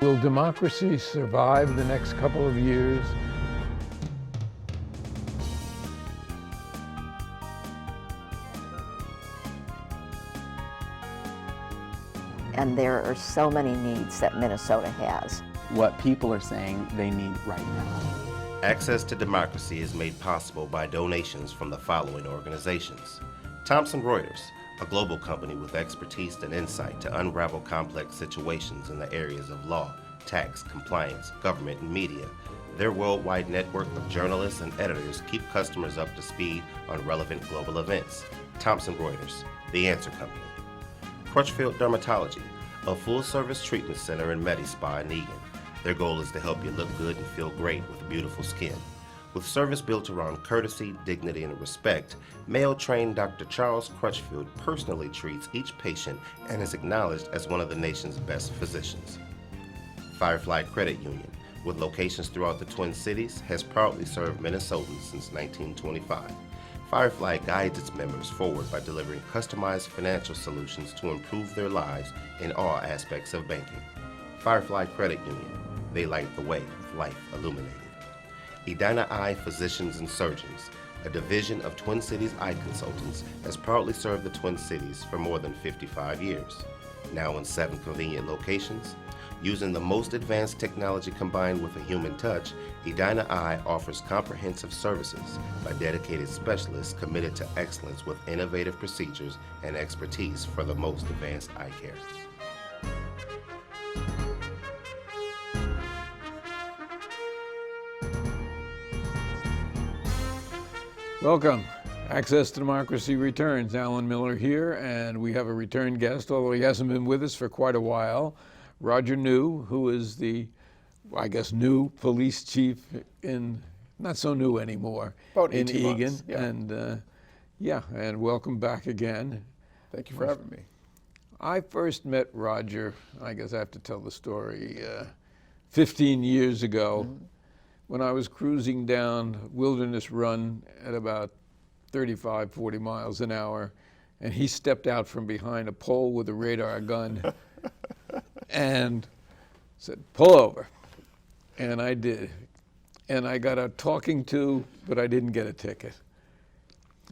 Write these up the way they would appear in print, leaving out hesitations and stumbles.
Will democracy survive the next couple of years? And there are so many needs that Minnesota has. What people are saying they need right now. Access to democracy is made possible by donations from the following organizations. Thomson Reuters, a global company with expertise and insight to unravel complex situations in the areas of law, tax, compliance, government, and media. Their worldwide network of journalists and editors keep customers up to speed on relevant global events. Thomson Reuters, The Answer Company. Crutchfield Dermatology, a full-service treatment center in Medi-Spa in Eagan. Their goal is to help you look good and feel great with beautiful skin. With service built around courtesy, dignity, and respect, Mayo-trained Dr. Charles Crutchfield personally treats each patient and is acknowledged as one of the nation's best physicians. Firefly Credit Union, with locations throughout the Twin Cities, has proudly served Minnesotans since 1925. Firefly guides its members forward by delivering customized financial solutions to improve their lives in all aspects of banking. Firefly Credit Union, they light the way with life illuminated. Edina Eye Physicians and Surgeons, a division of Twin Cities Eye Consultants, has proudly served the Twin Cities for more than 55 years. Now in 7 convenient locations, using the most advanced technology combined with a human touch, Edina Eye offers comprehensive services by dedicated specialists committed to excellence with innovative procedures and expertise for the most advanced eye care. Welcome. Access to Democracy returns. Alan Miller here, and we have a return guest, although he hasn't been with us for quite a while. Roger New, who is the, I guess, new police chief in, not so new anymore, about in 18 Eagan. months, yeah. And and welcome back again. Thank you for having me. I first met Roger, I guess I have to tell the story, 15 years ago. When I was cruising down Wilderness Run at about 35, 40 miles an hour, and he stepped out from behind a pole with a radar gun and said, "Pull over." And I did. And I got a talking to, but I didn't get a ticket.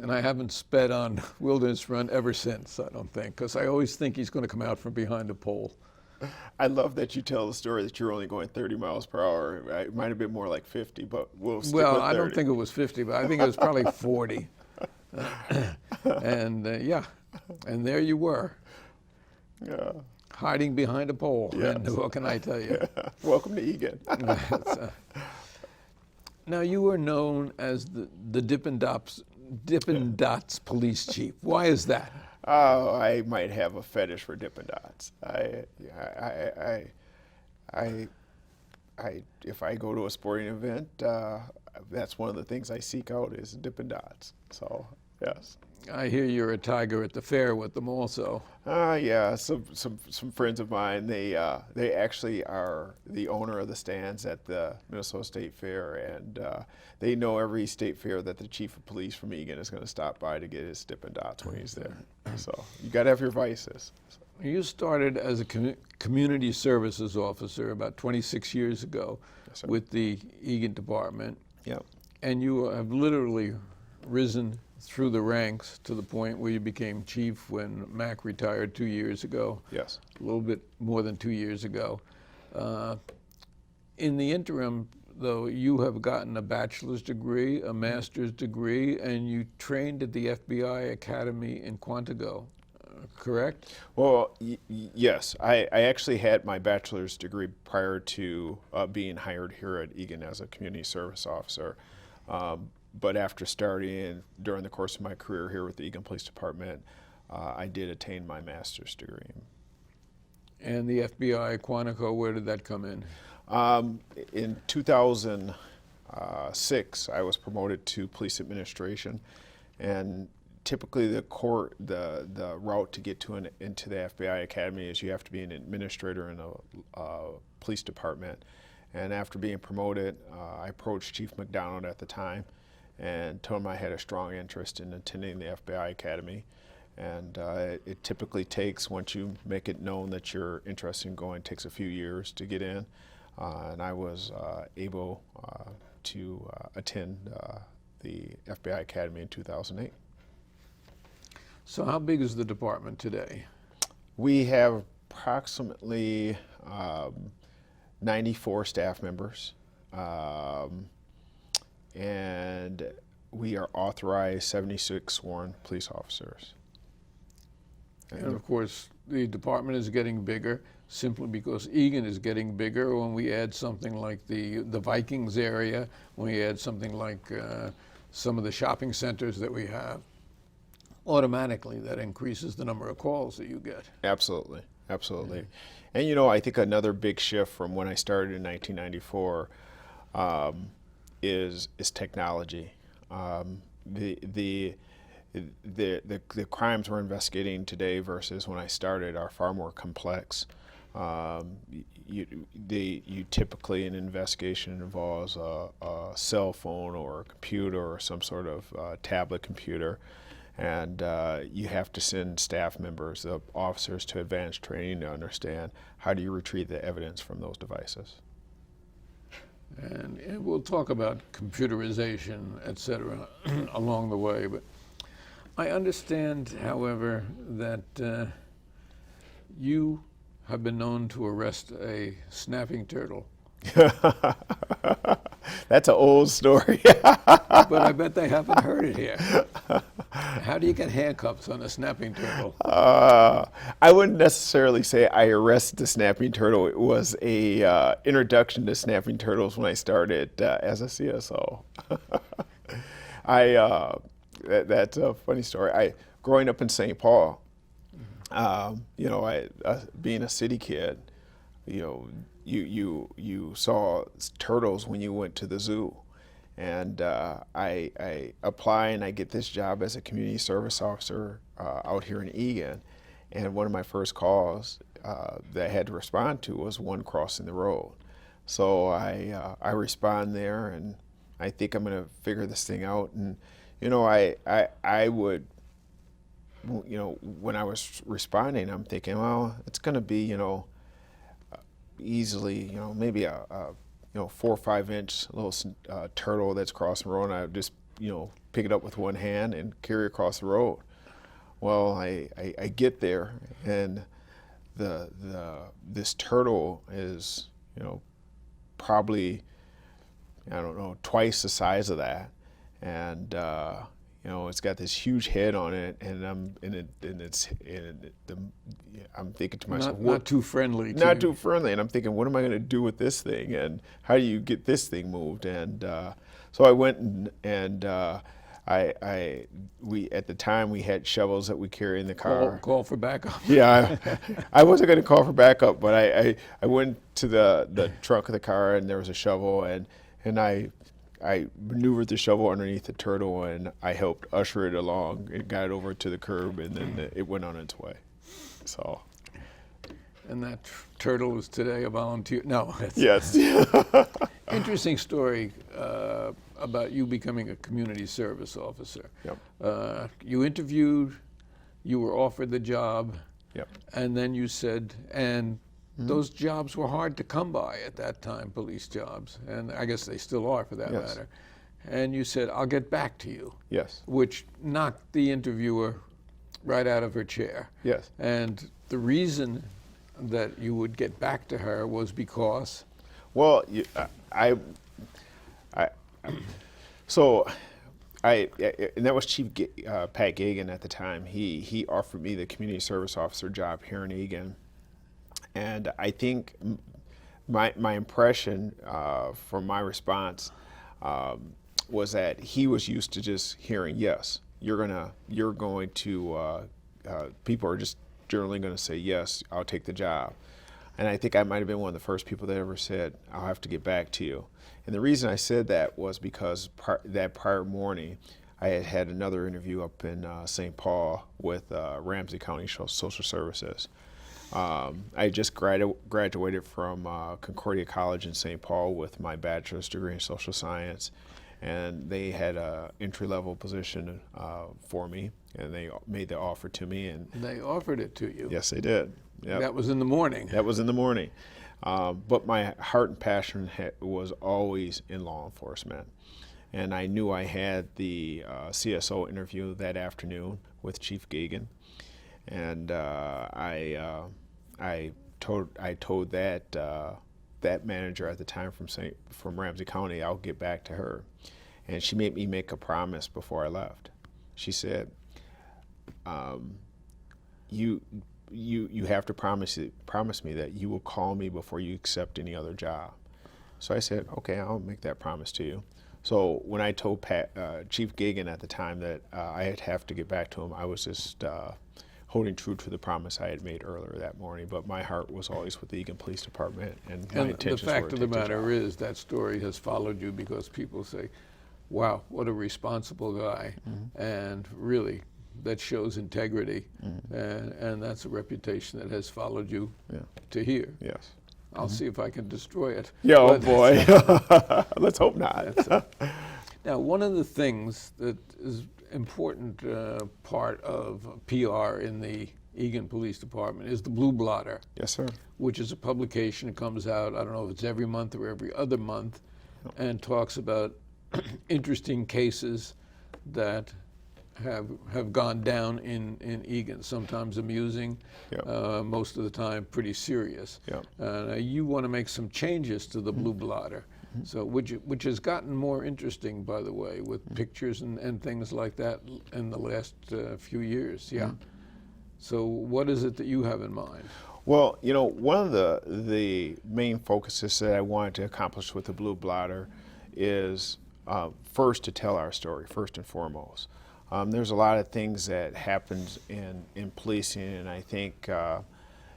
And I haven't sped on Wilderness Run ever since, I don't think, because I always think he's going to come out from behind a pole. I love that you tell the story that you're only going 30 miles per hour. It might have been more like 50, but we'll stick with 30. Well, I don't think it was 50, but I think it was probably 40. And and there you were, hiding behind a pole. Yes. And what can I tell you? Welcome to Eagan. Now, you were known as the Dippin' Dots police chief. Why is that? Oh, I might have a fetish for Dippin' Dots. If I go to a sporting event, that's one of the things I seek out is Dippin' Dots. So, yes. I hear you're a tiger at the fair with them also. Yeah, some friends of mine, they actually are the owner of the stands at the Minnesota State Fair, and they know every state fair that the chief of police from Eagan is going to stop by to get his Dippin' Dots when he's there. So you got to have your vices. You started as a community services officer about 26 years ago with the Eagan department. Yep. And you have literally risen through the ranks to the point where you became chief when Mac retired 2 years ago. Yes. A little bit more than 2 years ago. In the interim, though, you have gotten a bachelor's degree, a master's degree, and you trained at the FBI Academy in Quantico, correct? Well, yes. I actually had my bachelor's degree prior to being hired here at Eagan as a community service officer. But after starting during the course of my career here with the Eagan Police Department, I did attain my master's degree. And the FBI Quantico, where did that come in? In 2006, I was promoted to police administration, and typically the route to get into the FBI Academy is you have to be an administrator in a police department. And after being promoted, I approached Chief McDonald at the time and told him I had a strong interest in attending the FBI Academy. And it typically takes, once you make it known that you're interested in going, it takes a few years to get in. And I was able to attend the FBI Academy in 2008. So how big is the department today? We have approximately 94 staff members, and we are authorized 76 sworn police officers. And of course, the department is getting bigger simply because Eagan is getting bigger. When we add something like the Vikings area, when we add something like some of the shopping centers that we have, automatically that increases the number of calls that you get. Absolutely, absolutely. And you know, I think another big shift from when I started in 1994 is technology. The crimes we're investigating today versus when I started are far more complex. You typically, an investigation involves a cell phone or a computer or some sort of tablet computer, and you have to send staff members, the officers, to advanced training to understand how do you retrieve the evidence from those devices. And we'll talk about computerization, et cetera, along the way. But I understand, however, that you have been known to arrest a snapping turtle. That's an old story. But I bet they haven't heard it here. How do you get handcuffs on a snapping turtle? I wouldn't necessarily say I arrested the snapping turtle. It was a introduction to snapping turtles when I started as a CSO. That's a funny story. Growing up in St. Paul, you know, being a city kid, you know, you saw turtles when you went to the zoo. And I apply and I get this job as a community service officer out here in Eagan. And one of my first calls that I had to respond to was one crossing the road. So I respond there, and I think I'm going to figure this thing out. And you know, I would, you know, when I was responding, I'm thinking, well, it's going to be, you know, easily, you know, maybe a 4 or 5 inch little turtle that's crossing the road, and I would just, you know, pick it up with one hand and carry it across the road. Well, I get there, and this turtle is, you know, probably, I don't know, twice the size of that, and you know, it's got this huge head on it, and I'm thinking to myself, not too friendly. Not too friendly, and I'm thinking, what am I going to do with this thing, and how do you get this thing moved? And so I went and we at the time we had shovels that we carry in the car. Call for backup. Yeah, I wasn't going to call for backup, but I went to the trunk of the car, and there was a shovel, and I maneuvered the shovel underneath the turtle, and I helped usher it along. It got it over to the curb, and then it went on its way. So. And that turtle is today a volunteer. No. Yes. Interesting story about you becoming a community service officer. Yep. You interviewed, you were offered the job, Yep. and then you said, and those jobs were hard to come by at that time, police jobs, and I guess they still are for that Yes. matter. And you said, I'll get back to you. Yes. Which knocked the interviewer right out of her chair. Yes. And the reason that you would get back to her was because? Well, and that was Chief Pat Eagan at the time. He offered me the community service officer job here in Eagan. And I think my impression from my response was that he was used to just hearing, yes, you're going to, people are just generally going to say, yes, I'll take the job. And I think I might have been one of the first people that ever said, I'll have to get back to you. And the reason I said that was because that prior morning, I had another interview up in St. Paul with Ramsey County Social Services. I just graduated from Concordia College in St. Paul with my bachelor's degree in social science, and they had a entry-level position for me, and they made the offer to me. And They offered it to you. yes, they did. Yep. That was in the morning. That was in the morning. But my heart and passion was always in law enforcement. And I knew I had the CSO interview that afternoon with Chief Eagan. And I told that manager at the time from Ramsey County, I'll get back to her. And she made me make a promise before I left. She said, you have to promise me that you will call me before you accept any other job. So I said, okay, I'll make that promise to you. So when I told Chief Eagan at the time that I'd have to get back to him, I was just holding true to the promise I had made earlier that morning. But my heart was always with the Eagan Police Department, and my And the intentions were fact to of the take matter job. is that story has followed you because people say, wow, what a responsible guy. And really, that shows integrity. And that's a reputation that has followed you to here. Yes. I'll see if I can destroy it. Yeah, oh But- boy. Let's hope not. Now, one of the things that is important part of PR in the Eagan Police Department is the Blue Blotter, Yes, sir. which is a publication that comes out, I don't know if it's every month or every other month, and talks about interesting cases that have gone down in Eagan, sometimes amusing, Yep. most of the time pretty serious. Yep. You want to make some changes to the Blue Blotter, so which has gotten more interesting, by the way, with pictures and things like that in the last few years. Yeah. So what is it that you have in mind? Well, you know, one of the main focuses that I wanted to accomplish with the Blue Blotter is first to tell our story, first and foremost. There's a lot of things that happens in policing, and I think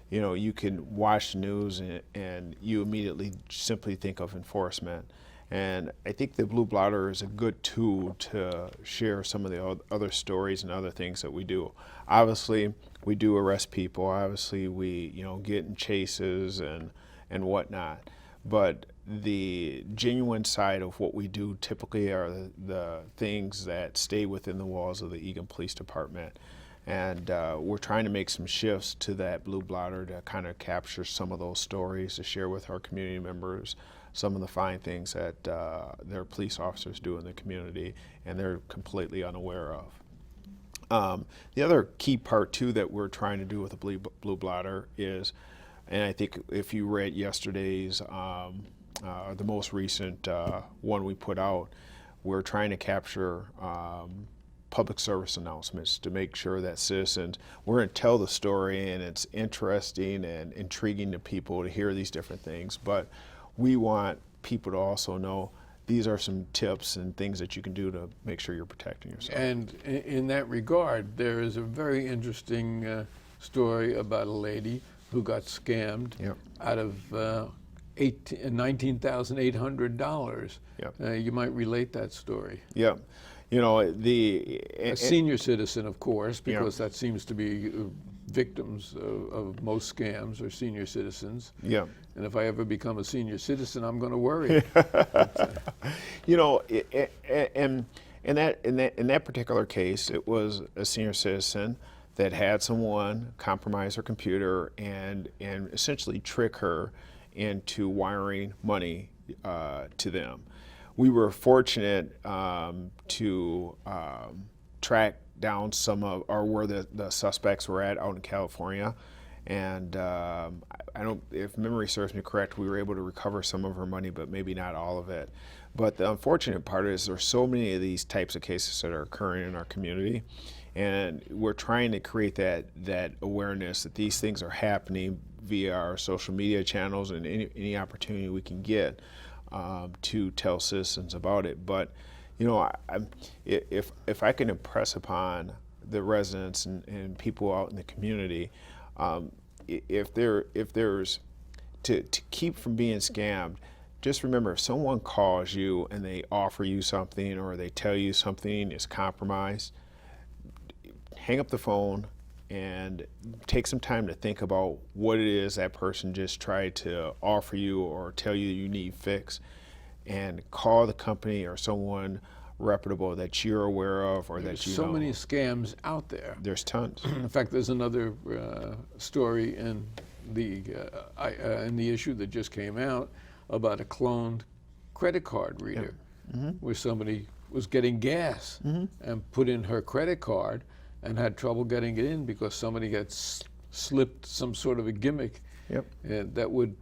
you know, you can watch the news and you immediately simply think of enforcement. And I think the Blue Blotter is a good tool to share some of the other stories and other things that we do. Obviously, we do arrest people. Obviously, we get in chases and whatnot. But the genuine side of what we do typically are the things that stay within the walls of the Eagan Police Department. And we're trying to make some shifts to that Blue Blotter to kind of capture some of those stories to share with our community members some of the fine things that their police officers do in the community and they're completely unaware of. The other key part too that we're trying to do with the Blue Blotter is, and I think if you read yesterday's, the most recent one we put out, we're trying to capture public service announcements to make sure that citizens, we're going to tell the story and it's interesting and intriguing to people to hear these different things, but we want people to also know these are some tips and things that you can do to make sure you're protecting yourself. And in that regard, there is a very interesting story about a lady who got scammed out of $19,800. You might relate that story. Yeah. You know, A senior citizen, of course, because that seems to be victims of most scams are senior citizens. Yeah. And if I ever become a senior citizen, I'm going to worry. You know, in that particular case, it was a senior citizen that had someone compromise her computer and essentially trick her into wiring money to them. We were fortunate to track down some of, or where the suspects were at out in California, and I don't, if memory serves me correct, we were able to recover some of her money, but maybe not all of it. But the unfortunate part is there's so many of these types of cases that are occurring in our community, and we're trying to create that awareness that these things are happening via our social media channels and any opportunity we can get to tell citizens about it. But you know, if I can impress upon the residents and people out in the community, if there's to keep from being scammed, just remember if someone calls you and they offer you something or they tell you something is compromised, hang up the phone and take some time to think about what it is that person just tried to offer you or tell you you need fixed. and call the company or someone reputable that you're aware of or There's that you so know. many scams out there. There's tons. In fact, there's another story in the issue that just came out about a cloned credit card reader, where somebody was getting gas and put in her credit card and had trouble getting it in because somebody had slipped some sort of a gimmick that would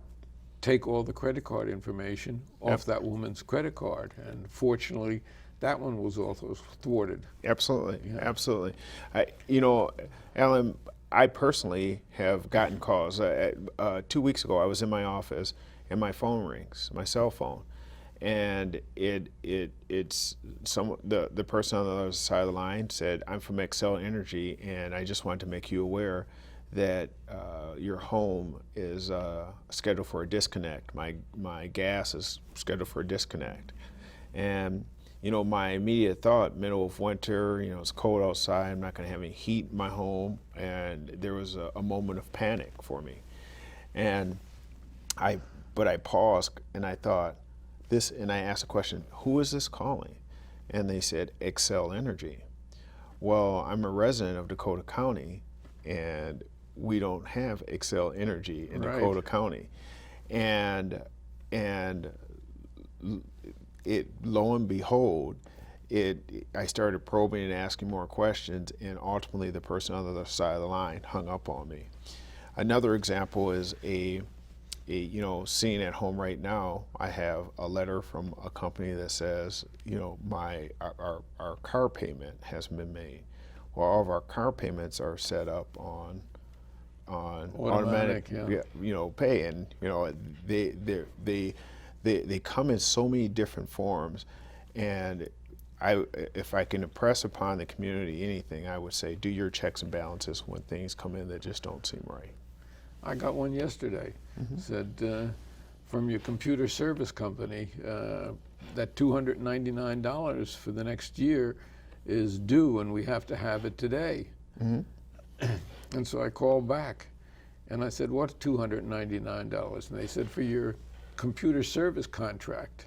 take all the credit card information off that woman's credit card. And fortunately, that one was also thwarted. Absolutely, absolutely. Alan, I personally have gotten calls. 2 weeks ago, I was in my office and my phone rings, my cell phone, and it's the person on the other side of the line said, "I'm from Excel Energy, and I just wanted to make you aware that your home is scheduled for a disconnect. My gas is scheduled for a disconnect," and my immediate thought, middle of winter, it's cold outside, I'm not going to have any heat in my home, and there was a moment of panic for me. But I paused and I thought, and I asked a question, who is this calling? And they said, Excel Energy. Well, I'm a resident of Dakota County, and we don't have Excel Energy in Dakota County. And lo and behold, I started probing and asking more questions, and ultimately the person on the other side of the line hung up on me. Another example is seeing at home right now, I have a letter from a company that says, our car payment has been made. Well, all of our car payments are set up on automatic pay, and they come in so many different forms, and if I can impress upon the community anything, I would say do your checks and balances when things come in that just don't seem right. I got one yesterday. Said from your computer service company that $299 for the next year is due, and we have to have it today. And so I called back, and I said, "What's $299?" And they said, "For your computer service contract."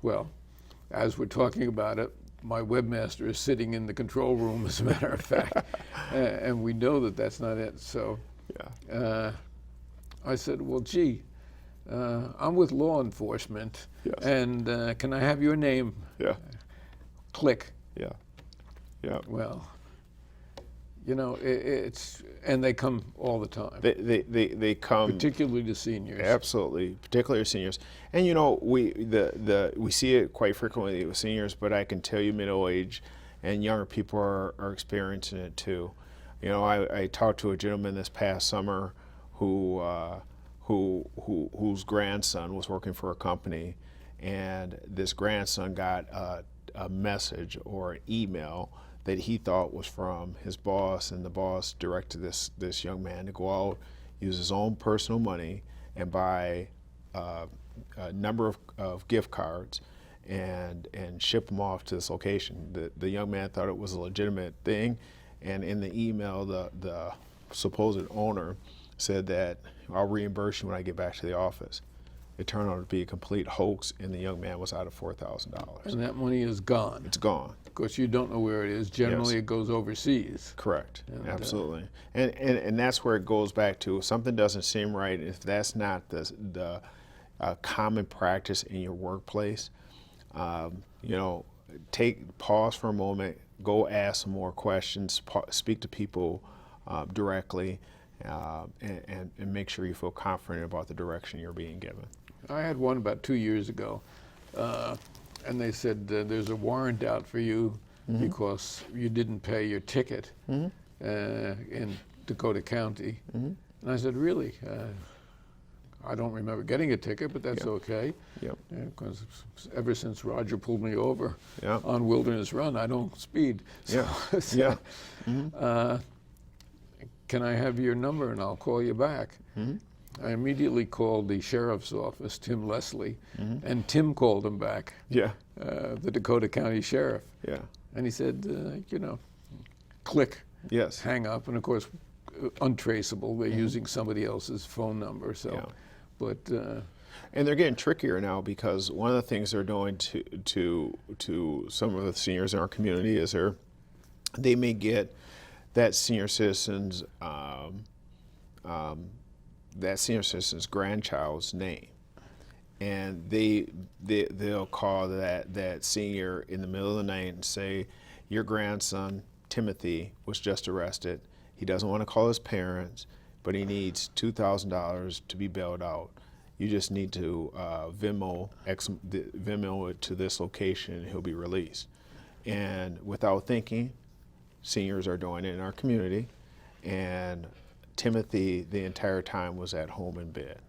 Well, as we're talking about it, my webmaster is sitting in the control room, as a matter of fact, and we know that that's not it. So I said, "Well, gee, I'm with law enforcement, and can I have your name?" Click. Well, and they come all the time. They come, particularly to seniors. Absolutely, particularly seniors. And we see it quite frequently with seniors, but I can tell you middle age and younger people are experiencing it too. I talked to a gentleman this past summer whose grandson was working for a company, and this grandson got a message or an email that he thought was from his boss, and the boss directed this young man to go out, use his own personal money, and buy a number of gift cards and ship them off to this location. The young man thought it was a legitimate thing, and in the email, the supposed owner said that I'll reimburse you when I get back to the office. It turned out to be a complete hoax, and the young man was out of $4,000. And that money is gone. It's gone. Because you don't know where it is. Generally, it goes overseas. Correct. Absolutely. And that's where it goes back to, if something doesn't seem right, if that's not the common practice in your workplace, pause for a moment, go ask some more questions, speak to people directly, and make sure you feel confident about the direction you're being given. I had one about 2 years ago, and they said there's a warrant out for you because you didn't pay your ticket in Dakota County. And I said, "Really? I don't remember getting a ticket, but that's okay." Because ever since Roger pulled me over on Wilderness Run, I don't speed. So, can I have your number and I'll call you back? I immediately called the sheriff's office, Tim Leslie, and Tim called him back, the Dakota County sheriff. And he said, click, hang up. And of course, untraceable. They're using somebody else's phone number. So, but And they're getting trickier now because one of the things they're doing to some of the seniors in our community is they may get that senior citizen's grandchild's name, and they'll call that senior in the middle of the night and say, your grandson Timothy was just arrested. He doesn't want to call his parents, but he needs $2,000 to be bailed out. You just need to Venmo it to this location and he'll be released. And without thinking, seniors are doing it in our community, and Timothy the entire time was at home in bed.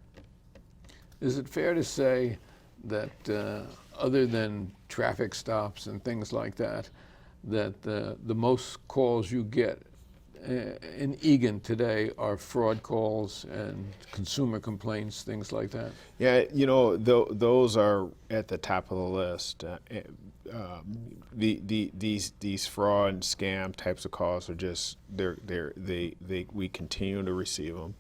Is it fair to say that other than traffic stops and things like that, that the most calls you get in Eagan today are fraud calls and consumer complaints, things like that? Yeah, those are at the top of the list. These fraud and scam types of calls are just we continue to receive them,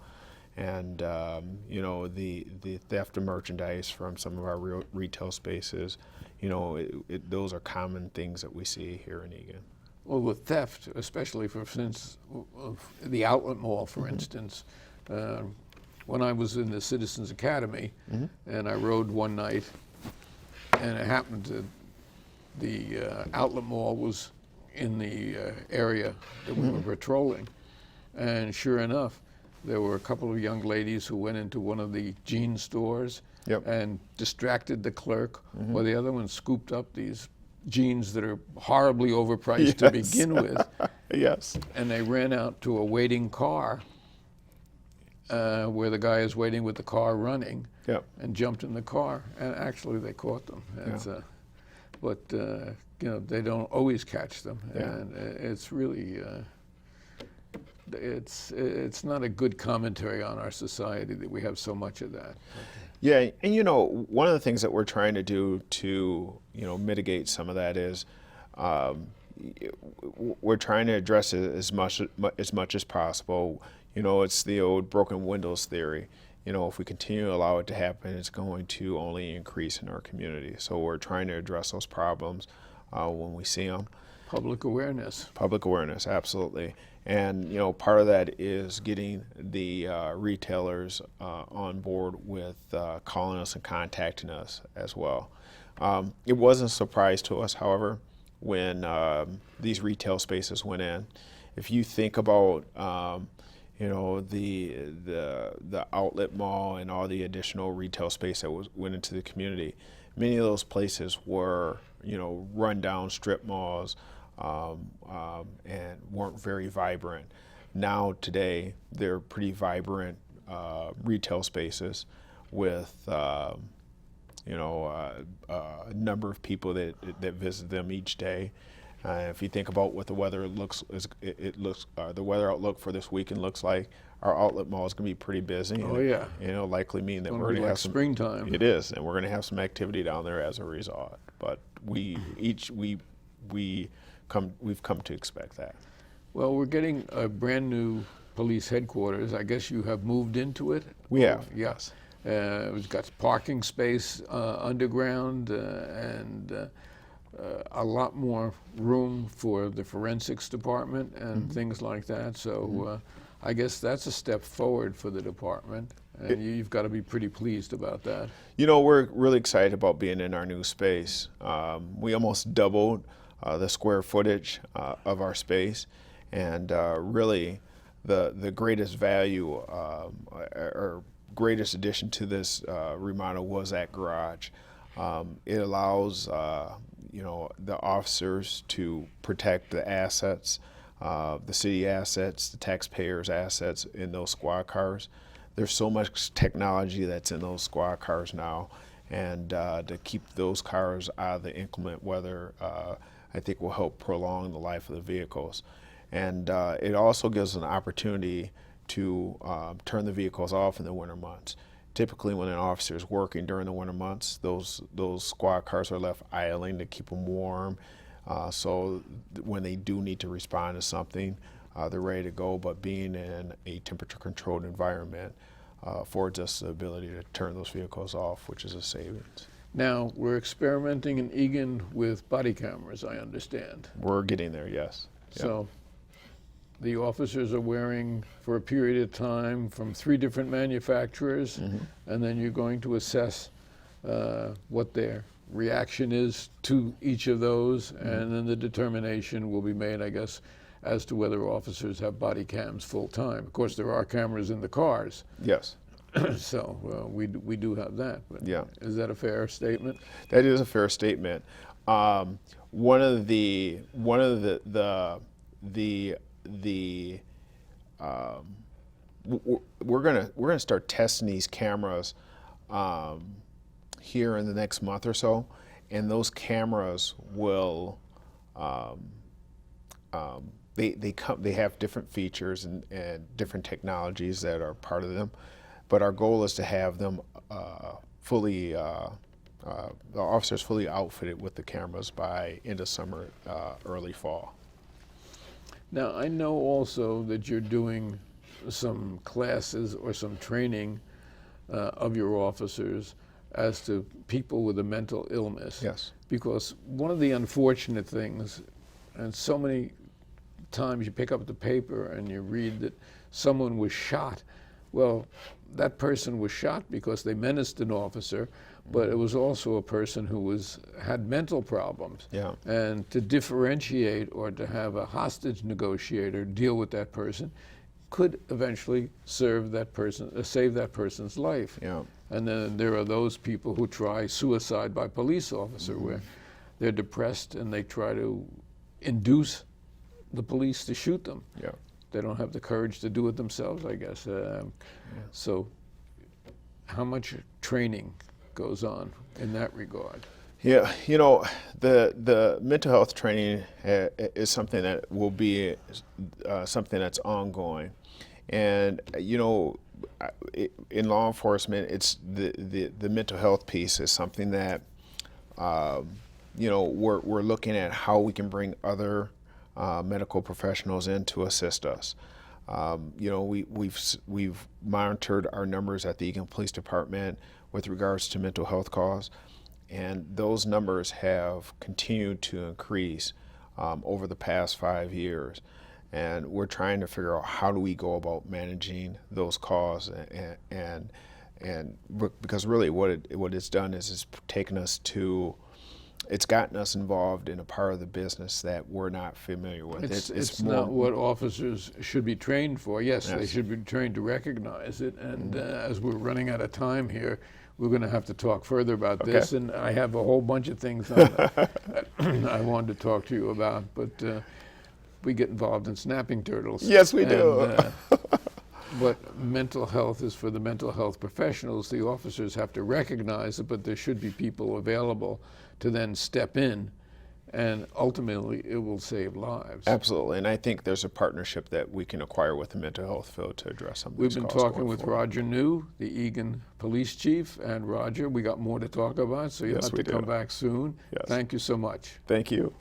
and the theft of merchandise from some of our retail spaces, those are common things that we see here in Eagan. Well, with theft, especially for instance, the outlet mall, for instance, when I was in the Citizens Academy, and I rode one night, and it happened to the outlet mall was in the area that we were patrolling, and sure enough, there were a couple of young ladies who went into one of the jean stores and distracted the clerk, while the other one scooped up these jeans that are horribly overpriced to begin with. Yes. And they ran out to a waiting car where the guy is waiting with the car running, and jumped in the car, and actually they caught them. But they don't always catch them, and it's really it's not a good commentary on our society that we have so much of that. Yeah, and one of the things that we're trying to do to mitigate some of that is we're trying to address it as much as possible. It's the old broken windows theory. If we continue to allow it to happen, it's going to only increase in our community. So we're trying to address those problems when we see them. Public awareness. Public awareness, absolutely. And part of that is getting the retailers on board with calling us and contacting us as well. It wasn't a surprise to us, however, when these retail spaces went in. If you think about the outlet mall and all the additional retail space that went into the community, many of those places were run-down strip malls, and weren't very vibrant. Now today they're pretty vibrant retail spaces with a number of people that visit them each day. If you think about what the weather the weather outlook for this weekend looks like, our outlet mall is going to be pretty busy. Oh, yeah. Likely mean that It's we're going to have some springtime. It is, and we're going to have some activity down there as a result. But we've come to expect that. Well, we're getting a brand new police headquarters. I guess you have moved into it? We have. Yes. We've got parking space underground and a lot more room for the forensics department and things like that. So I guess that's a step forward for the department. And you've got to be pretty pleased about that. We're really excited about being in our new space. We almost doubled the square footage of our space, and really the greatest value or greatest addition to this remodel was that garage. It allows the officers to protect the assets, the city assets, the taxpayers' assets in those squad cars. There's so much technology that's in those squad cars now, and to keep those cars out of the inclement weather, I think will help prolong the life of the vehicles. And it also gives an opportunity to turn the vehicles off in the winter months. Typically when an officer is working during the winter months, those squad cars are left idling to keep them warm. So when they do need to respond to something, they're ready to go. But being in a temperature controlled environment affords us the ability to turn those vehicles off, which is a savings. Now, we're experimenting in Eagan with body cameras, I understand. We're getting there, yes. Yep. So the officers are wearing for a period of time from 3 different manufacturers, and then you're going to assess what their reaction is to each of those, and then the determination will be made, I guess, as to whether officers have body cams full time. Of course, there are cameras in the cars, Yes. so we do have that. But Yeah. is that a fair statement? That is a fair statement. We're gonna start testing these cameras here in the next month or so, and those cameras will they have different features and different technologies that are part of them, but our goal is to have them the officers fully outfitted with the cameras by end of summer, early fall. Now, I know also that you're doing some classes or some training of your officers as to people with a mental illness. Yes. Because one of the unfortunate things, and so many times you pick up the paper and you read that someone was shot. Well, that person was shot because they menaced an officer, but it was also a person who had mental problems. Yeah. And to differentiate or to have a hostage negotiator deal with that person could eventually save that person's life. Yeah. And then there are those people who try suicide by police officer, where they're depressed and they try to induce the police to shoot them. Yeah. They don't have the courage to do it themselves, I guess. So how much training goes on in that regard? Yeah, you know, the mental health training is something that will be something that's ongoing. And, you know, in law enforcement, it's the mental health piece is something that, you know, we're looking at how we can bring other medical professionals in to assist us. You know, we've monitored our numbers at the Eagan Police Department with regards to mental health calls, and those numbers have continued to increase over the past 5 years. And we're trying to figure out how do we go about managing those calls, and because really what it's done is it's taken us to. It's gotten us involved in a part of the business that we're not familiar with. It's not what officers should be trained for. Yes, they Yes. should be trained to recognize it. And as we're running out of time here, we're going to have to talk further about this. And I have a whole bunch of things that I wanted to talk to you about. But we get involved in snapping turtles. Yes, we do. But mental health is for the mental health professionals. The officers have to recognize it, but there should be people available to then step in, and ultimately it will save lives. Absolutely, and I think there's a partnership that we can acquire with the mental health field to address some of We've these been calls talking going with forward. Roger New, the Eagan Police Chief, and Roger, we got more to talk about, so you'll Yes, have we to come do. back soon. Yes. Thank you so much. Thank you.